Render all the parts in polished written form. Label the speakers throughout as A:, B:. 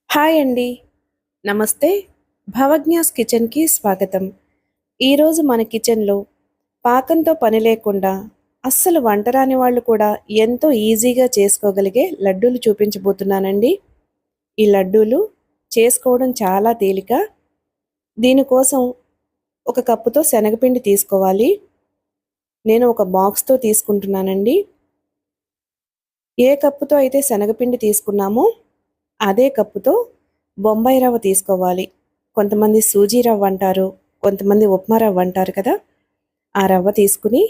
A: Hi అండి. నమస్తే. భవజ్ఞాస్ కిచెన్‌కి స్వాగతం. ఈరోజు మన కిచెన్‌లో పాకంతో పని లేకుండా అస్సలు వంట రాని వాళ్ళు కూడా ఎంతో ఈజీగా చేసుకోగలిగే లడ్డూలు చూపించబోతున్నానండి. ఈ లడ్డూలు చేసుకోవడం చాలా తేలిక. దీనికోసం ఒక కప్పుతో శనగపిండి తీసుకోవాలి. నేను ఒక బాక్స్‌తో తీసుకుంటున్నానండి. ఏ కప్పుతో అయితే శనగపిండి తీసుకున్నామో అదే కప్పుతో బొంబాయి రవ్వ తీసుకోవాలి. కొంతమంది సూజీ రవ్వ అంటారు. కొంతమంది ఉప్మా రవ్వ అంటారు కదా! ఆ రవ్వ తీసుకుని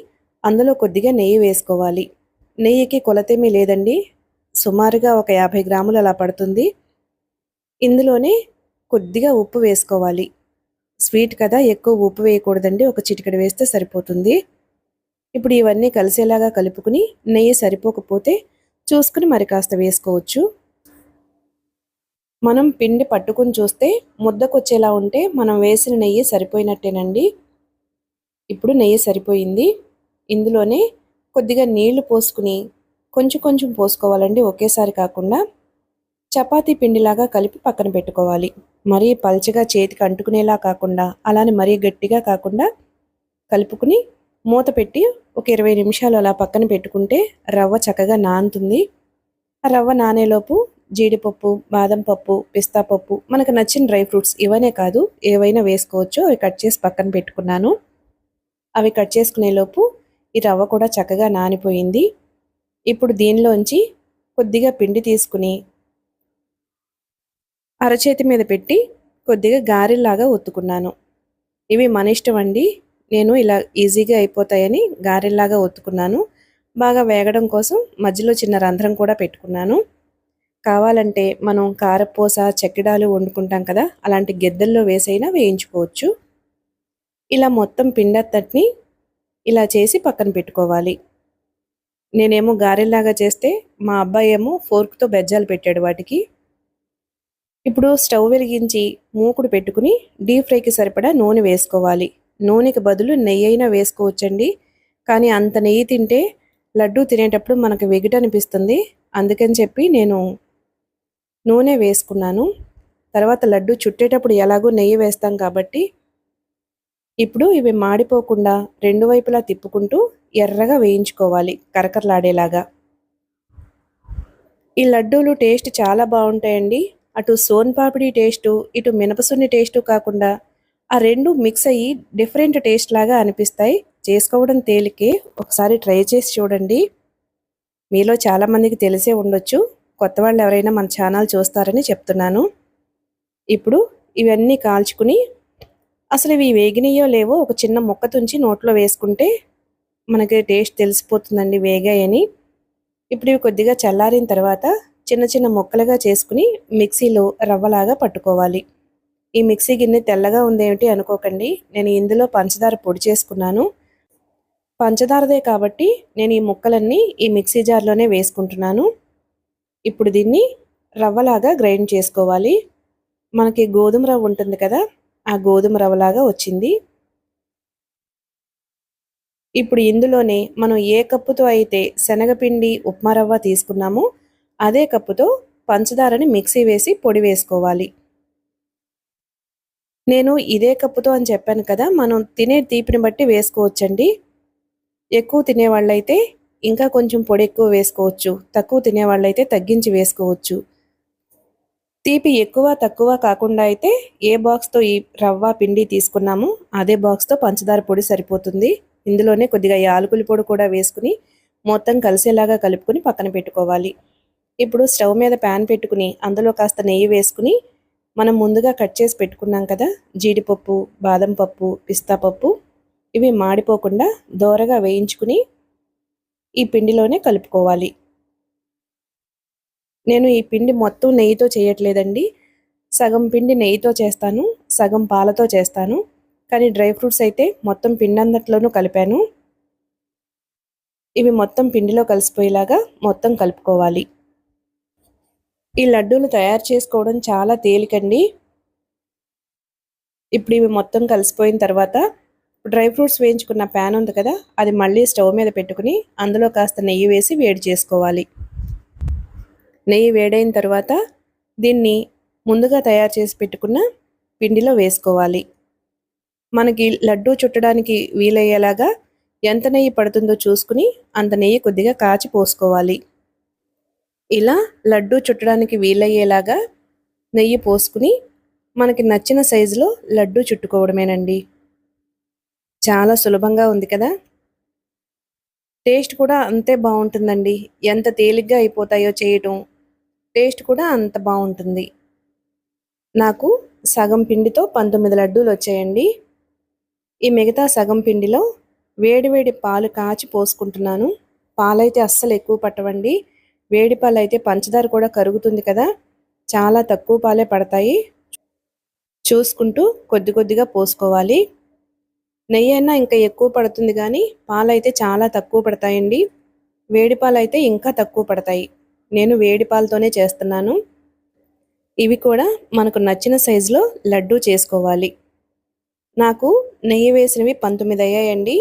A: అందులో కొద్దిగా నెయ్యి వేసుకోవాలి. నెయ్యికి కొలతేమీ లేదండి. సుమారుగా ఒక 50 గ్రాములు అలా పడుతుంది. ఇందులోనే కొద్దిగా ఉప్పు వేసుకోవాలి. స్వీట్ కదా, ఎక్కువ ఉప్పు వేయకూడదండి. ఒక చిటికెడు వేస్తే సరిపోతుంది. ఇప్పుడు ఇవన్నీ కలిసేలాగా కలుపుకుని నెయ్యి సరిపోకపోతే చూసుకుని మరి కాస్త వేసుకోవచ్చు. మనం పిండి పట్టుకుని చూస్తే ముద్దకొచ్చేలా ఉంటే మనం వేసిన నెయ్యి సరిపోయినట్టేనండి. ఇప్పుడు నెయ్యి సరిపోయింది. ఇందులోనే కొద్దిగా నీళ్లు పోసుకుని కొంచెం కొంచెం పోసుకోవాలండి, ఒకేసారి కాకుండా. చపాతీ పిండిలాగా కలిపి పక్కన పెట్టుకోవాలి. మరీ పల్చగా చేతికి అంటుకునేలా కాకుండా, అలానే మరీ గట్టిగా కాకుండా కలుపుకుని మూత పెట్టి ఒక 20 నిమిషాలు అలా పక్కన పెట్టుకుంటే రవ్వ చక్కగా నానుతుంది. ఆ రవ్వ నానేలోపు జీడిపప్పు, బాదం పప్పు, పిస్తా పప్పు, మనకు నచ్చిన డ్రై ఫ్రూట్స్ ఇవనే కాదు ఏవైనా వేసుకోవచ్చు. అవి కట్ చేసి పక్కన పెట్టుకున్నాను. అవి కట్ చేసుకునేలోపు ఈ రవ్వ కూడా చక్కగా నానిపోయింది. ఇప్పుడు దీనిలోంచి కొద్దిగా పిండి తీసుకుని అరచేతి మీద పెట్టి కొద్దిగా గారెల్లాగా ఒత్తుకున్నాను. ఇవి మన ఇష్టం అండి. నేను ఇలా ఈజీగా అయిపోతాయని గారెల్లాగా ఒత్తుకున్నాను. బాగా వేగడం కోసం మధ్యలో చిన్న రంధ్రం కూడా పెట్టుకున్నాను. కావాలంటే మనం కారపూస, చెక్కిడాలు వండుకుంటాం కదా, అలాంటి గిద్దల్లో వేసైనా వేయించుకోవచ్చు. ఇలా మొత్తం పిండంతటిని ఇలా చేసి పక్కన పెట్టుకోవాలి. నేనేమో గారెల్లాగా చేస్తే మా అబ్బాయి ఏమో ఫోర్క్‌తో బెజ్జాలు పెట్టాడు వాటికి. ఇప్పుడు స్టవ్ వెలిగించి మూకుడు పెట్టుకుని డీప్ ఫ్రైకి సరిపడా నూనె వేసుకోవాలి. నూనెకి బదులు నెయ్యి అయినా వేసుకోవచ్చండి. కానీ అంత నెయ్యి తింటే లడ్డూ తినేటప్పుడు మనకు వెగటనిపిస్తుంది. అందుకని చెప్పి నేను నూనె వేసుకున్నాను. తర్వాత లడ్డు చుట్టేటప్పుడు ఎలాగో నెయ్యి వేస్తాం కాబట్టి ఇప్పుడు ఇవి మాడిపోకుండా రెండు వైపులా తిప్పుకుంటూ ఎర్రగా వేయించుకోవాలి, కరకరలాడేలాగా. ఈ లడ్డూలు టేస్ట్ చాలా బాగుంటాయండి. అటు సోన్ పాపిడి టేస్టు, ఇటు మినపసున్ని టేస్టు కాకుండా ఆ రెండు మిక్స్ అయ్యి డిఫరెంట్ టేస్ట్ లాగా అనిపిస్తాయి. చేసుకోవడం తేలికే. ఒకసారి ట్రై చేసి చూడండి. మీలో చాలామందికి తెలిసే ఉండొచ్చు. కొత్త వాళ్ళు ఎవరైనా మన ఛానల్ చూస్తారని చెప్తున్నాను. ఇప్పుడు ఇవన్నీ కాల్చుకుని అసలు ఇవి వేగినయో లేవో ఒక చిన్న ముక్క తుంచి నోట్లో వేసుకుంటే మనకి టేస్ట్ తెలిసిపోతుందండి వేగాయని. ఇప్పుడు ఇవి కొద్దిగా చల్లారిన తర్వాత చిన్న చిన్న ముక్కలుగా చేసుకుని మిక్సీలో రవ్వలాగా పట్టుకోవాలి. ఈ మిక్సీ గిన్నె తెల్లగా ఉందేమిటి అనుకోకండి. నేను ఇందులో పంచదార పొడి చేసుకున్నాను. పంచదారదే కాబట్టి నేను ఈ ముక్కలన్నీ ఈ మిక్సీ జార్లోనే వేసుకుంటున్నాను. ఇప్పుడు దీన్ని రవ్వలాగా గ్రైండ్ చేసుకోవాలి. మనకి గోధుమ రవ్వ ఉంటుంది కదా, ఆ గోధుమ రవ్వలాగా వచ్చింది. ఇప్పుడు ఇందులోనే మనం ఏ కప్పుతో అయితే శనగపిండి, ఉప్మా రవ్వ తీసుకున్నామో అదే కప్పుతో పంచదారని మిక్సీ వేసి పొడి వేసుకోవాలి. నేను ఇదే కప్పుతో అని చెప్పాను కదా, మనం తినే తీపిని బట్టి వేసుకోవచ్చండి. ఎక్కువ తినేవాళ్ళైతే ఇంకా కొంచెం పొడి ఎక్కువ వేసుకోవచ్చు. తక్కువ తినేవాళ్ళైతే తగ్గించి వేసుకోవచ్చు. తీపి ఎక్కువ తక్కువ కాకుండా అయితే ఏ బాక్స్‌తో ఈ రవ్వ, పిండి తీసుకున్నామో అదే బాక్స్‌తో పంచదార పొడి సరిపోతుంది. ఇందులోనే కొద్దిగా యాలకుల పొడి కూడా వేసుకుని మొత్తం కలిసేలాగా కలుపుకొని పక్కన పెట్టుకోవాలి. ఇప్పుడు స్టవ్ మీద ప్యాన్ పెట్టుకుని అందులో కాస్త నెయ్యి వేసుకుని మనం ముందుగా కట్ చేసి పెట్టుకున్నాం కదా, జీడిపప్పు, బాదం పప్పు, పిస్తా పప్పు, ఇవి మాడిపోకుండా దోరగా వేయించుకుని ఈ పిండిలోనే కలుపుకోవాలి. నేను ఈ పిండి మొత్తం నెయ్యితో చేయట్లేదండి. సగం పిండి నెయ్యితో చేస్తాను, సగం పాలతో చేస్తాను. కానీ డ్రై ఫ్రూట్స్ అయితే మొత్తం పిండంతట్లోనూ కలిపాను. ఇవి మొత్తం పిండిలో కలిసిపోయేలాగా మొత్తం కలుపుకోవాలి. ఈ లడ్డూలు తయారు చేసుకోవడం చాలా తేలికండి. ఇప్పుడు ఇవి మొత్తం కలిసిపోయిన తర్వాత డ్రై ఫ్రూట్స్ వేయించుకున్న ప్యాన్ ఉంది కదా, అది మళ్ళీ స్టవ్ మీద పెట్టుకుని అందులో కాస్త నెయ్యి వేసి వేడి చేసుకోవాలి. నెయ్యి వేడైన తర్వాత దీన్ని ముందుగా తయారు చేసి పెట్టుకున్న పిండిలో వేసుకోవాలి. మనకి లడ్డూ చుట్టడానికి వీలయ్యేలాగా ఎంత నెయ్యి పడుతుందో చూసుకుని అంత నెయ్యి కొద్దిగా కాచి పోసుకోవాలి. ఇలా లడ్డూ చుట్టడానికి వీలయ్యేలాగా నెయ్యి పోసుకుని మనకి నచ్చిన సైజులో లడ్డూ చుట్టుకోవడమేనండి. చాలా సులభంగా ఉంది కదా! టేస్ట్ కూడా అంతే బావుంటుందండి. ఎంత తేలిగ్గా అయిపోతాయో చేయటం, టేస్ట్ కూడా అంత బావుంటుంది. నాకు సగం పిండితో 19 లడ్డూలొచ్చాయండి. ఈ మిగతా సగం పిండిలో వేడి వేడి పాలు కాచి పోసుకుంటున్నాను. పాలైతే అస్సలు ఎక్కువ పట్టవండి. వేడి పాలైతే పంచదార కూడా కరుగుతుంది కదా! చాలా తక్కువ పాలే పడతాయి. చూసుకుంటూ కొద్ది కొద్దిగా పోసుకోవాలి. నెయ్యైనా ఇంకా ఎక్కువ పడుతుంది గానీ, పాలైతే చాలా తక్కువ పడతాయండి. వేడి పాలైతే ఇంకా తక్కువ పడతాయి. నేను వేడి పాలతోనే చేస్తున్నాను. ఇవి కూడా మనకు నచ్చిన సైజులో లడ్డూ చేసుకోవాలి. నాకు నెయ్యి వేసినవి 19 అయ్యాయండి.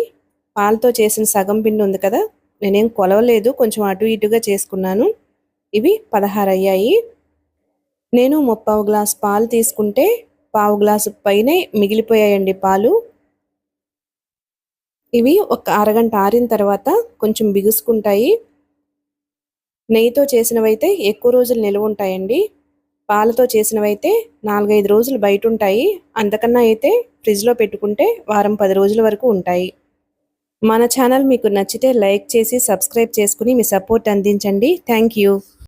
A: పాలతో చేసిన సగం పిండి ఉంది కదా! నేనేం కొలవలేదు. కొంచెం అటు ఇటుగా చేసుకున్నాను. ఇవి 16 అయ్యాయి. నేను ముప్పావు గ్లాస్ పాలు తీసుకుంటే, పావు గ్లాసు పైనే మిగిలిపోయాయండి పాలు. ఇవి ఒక అరగంట ఆరిన తర్వాత కొంచెం బిగుసుకుంటాయి. నెయ్యితో చేసినవైతే ఎక్కువ రోజులు నిలవుంటాయండి. పాలతో చేసినవైతే 4, 5 రోజులు బయటుంటాయి. అంతకన్నా అయితే ఫ్రిడ్జ్‌లో పెట్టుకుంటే వారం, 10 రోజుల వరకు ఉంటాయి. మన ఛానల్ మీకు నచ్చితే లైక్ చేసి, సబ్స్క్రైబ్ చేసుకుని మీ సపోర్ట్ అందించండి. Thank you.